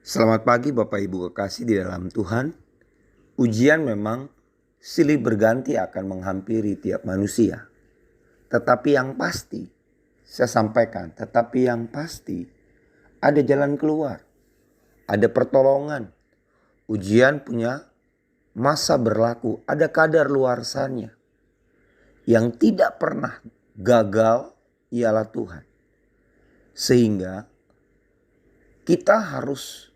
Selamat pagi Bapak Ibu kekasih di dalam Tuhan. Ujian memang silih berganti akan menghampiri tiap manusia. Tetapi yang pasti, saya sampaikan, tetapi yang pasti ada jalan keluar. Ada pertolongan. Ujian punya masa berlaku, ada kadar luarsanya. Yang tidak pernah gagal ialah Tuhan. Sehingga kita harus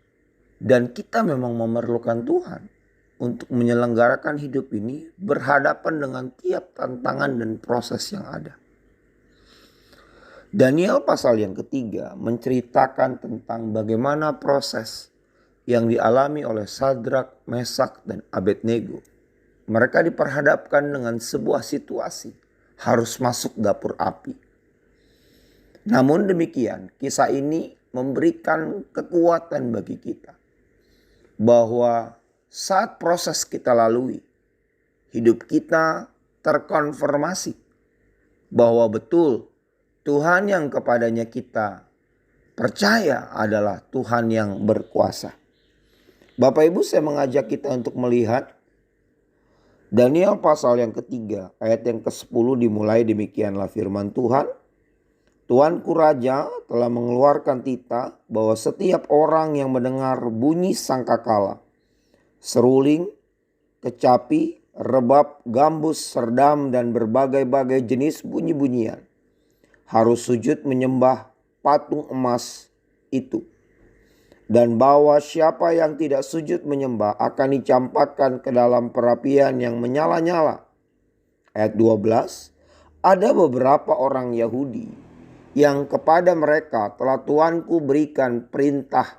dan kita memang memerlukan Tuhan untuk menyelenggarakan hidup ini berhadapan dengan tiap tantangan dan proses yang ada. Daniel pasal yang ketiga menceritakan tentang bagaimana proses yang dialami oleh Sadrak, Mesak, dan Abednego. Mereka diperhadapkan dengan sebuah situasi harus masuk dapur api. Namun demikian, kisah ini memberikan kekuatan bagi kita bahwa saat proses kita lalui, hidup kita terkonfirmasi bahwa betul Tuhan yang kepadanya kita percaya adalah Tuhan yang berkuasa. Bapak Ibu, saya mengajak kita untuk melihat Daniel pasal yang ketiga ayat yang ke-10 dimulai demikianlah firman Tuhan. Tuanku Raja telah mengeluarkan titah bahwa setiap orang yang mendengar bunyi sangkakala, seruling, kecapi, rebab, gambus, serdam, dan berbagai-bagai jenis bunyi-bunyian harus sujud menyembah patung emas itu. Dan bahwa siapa yang tidak sujud menyembah akan dicampakkan ke dalam perapian yang menyala-nyala. Ayat 12, ada beberapa orang Yahudi yang kepada mereka telah Tuanku berikan perintah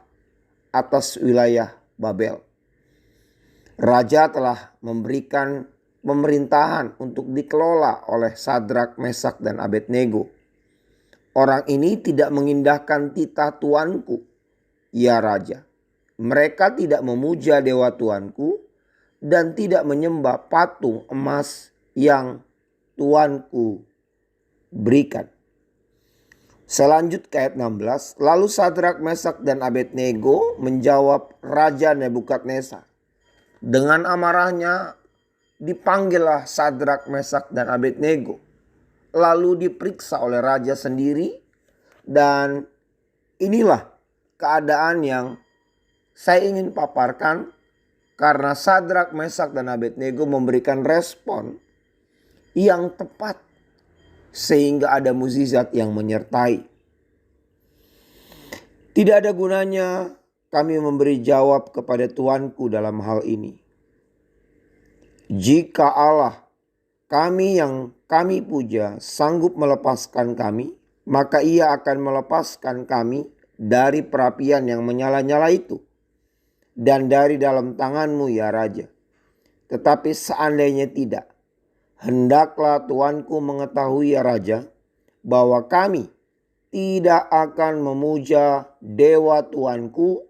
atas wilayah Babel. Raja telah memberikan pemerintahan untuk dikelola oleh Sadrak, Mesak, dan Abednego. Orang ini tidak mengindahkan titah Tuanku, ya Raja. Mereka tidak memuja dewa Tuanku dan tidak menyembah patung emas yang Tuanku berikan. Selanjut ke ayat 16. Lalu Sadrak, Mesak, dan Abednego menjawab Raja Nebukadnezar. Dengan amarahnya dipanggillah Sadrak, Mesak, dan Abednego. Lalu diperiksa oleh Raja sendiri. Dan inilah keadaan yang saya ingin paparkan. Karena Sadrak, Mesak, dan Abednego memberikan respon yang tepat. Sehingga ada mukjizat yang menyertai. Tidak ada gunanya kami memberi jawab kepada Tuanku dalam hal ini. Jika Allah kami yang kami puja sanggup melepaskan kami, maka ia akan melepaskan kami dari perapian yang menyala-nyala itu. Dan dari dalam tanganmu ya Raja. Tetapi seandainya tidak, hendaklah Tuanku mengetahui ya Raja, bahwa kami tidak akan memuja dewa Tuanku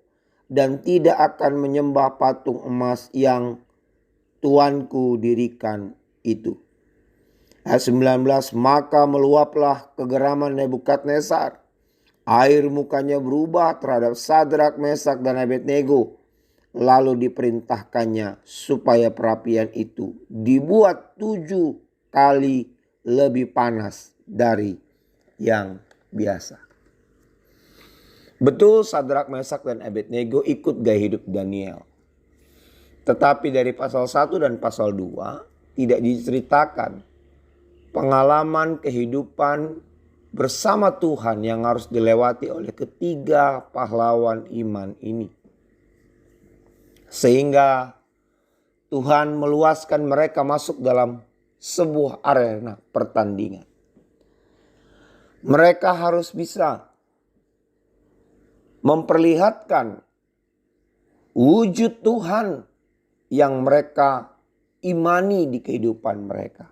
dan tidak akan menyembah patung emas yang Tuanku dirikan itu. Ayat 19, maka meluaplah kegeraman Nebukadnezar. Air mukanya berubah terhadap Sadrak, Mesak, dan Abednego. Lalu diperintahkannya supaya perapian itu dibuat 7 kali lebih panas dari yang biasa. Betul Sadrak, Mesak, dan Abednego ikut gaya hidup Daniel. Tetapi dari pasal 1 dan pasal 2 tidak diceritakan pengalaman kehidupan bersama Tuhan yang harus dilewati oleh ketiga pahlawan iman ini. Sehingga Tuhan meluaskan mereka masuk dalam sebuah arena pertandingan. Mereka harus bisa memperlihatkan wujud Tuhan yang mereka imani di kehidupan mereka.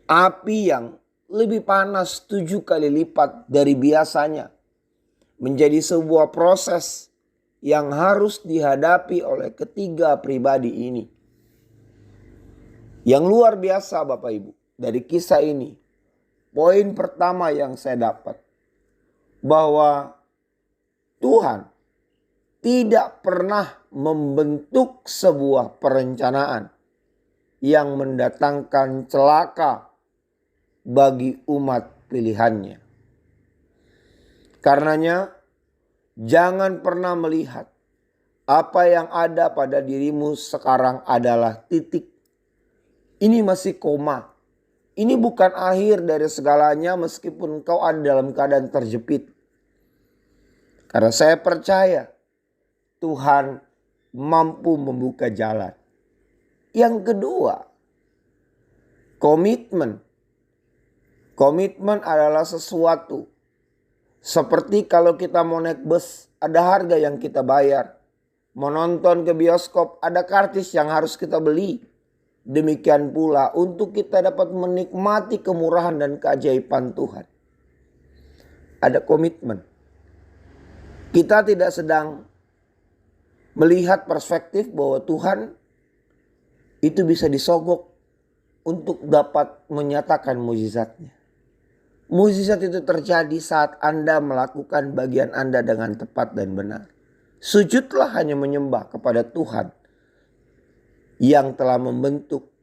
Api yang lebih panas 7 kali lipat dari biasanya menjadi sebuah proses yang harus dihadapi oleh ketiga pribadi ini. Yang luar biasa Bapak Ibu dari kisah ini. Poin pertama yang saya dapat bahwa Tuhan tidak pernah membentuk sebuah perencanaan yang mendatangkan celaka bagi umat pilihannya. Karenanya, jangan pernah melihat apa yang ada pada dirimu sekarang adalah titik. Ini masih koma. Ini bukan akhir dari segalanya meskipun kau ada dalam keadaan terjepit. Karena saya percaya Tuhan mampu membuka jalan. Yang kedua, komitmen. Komitmen adalah sesuatu. Seperti kalau kita mau naik bus, ada harga yang kita bayar. Mau nonton ke bioskop, ada karcis yang harus kita beli. Demikian pula untuk kita dapat menikmati kemurahan dan keajaiban Tuhan. Ada komitmen. Kita tidak sedang melihat perspektif bahwa Tuhan itu bisa disogok untuk dapat menyatakan mukjizatnya. Mukjizat itu terjadi saat Anda melakukan bagian Anda dengan tepat dan benar. Sujudlah hanya menyembah kepada Tuhan yang telah membentuk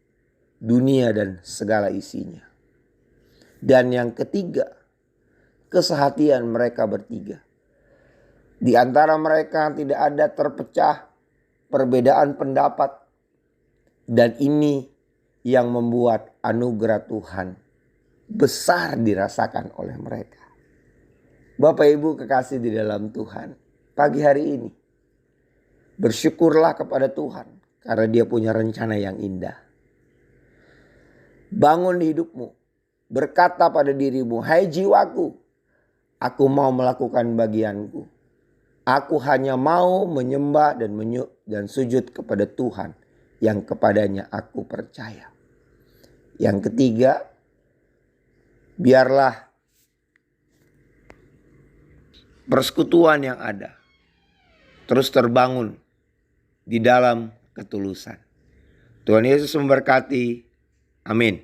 dunia dan segala isinya. Dan yang ketiga, kesehatian mereka bertiga. Di antara mereka tidak ada terpecah perbedaan pendapat. Dan ini yang membuat anugerah Tuhan besar dirasakan oleh mereka. Bapak Ibu kekasih di dalam Tuhan, pagi hari ini bersyukurlah kepada Tuhan karena Dia punya rencana yang indah. Bangun hidupmu, berkata pada dirimu, hai jiwaku, aku mau melakukan bagianku. Aku hanya mau menyembah dan sujud kepada Tuhan yang kepadanya aku percaya. Yang ketiga, biarlah persekutuan yang ada terus terbangun di dalam ketulusan. Tuhan Yesus memberkati. Amin.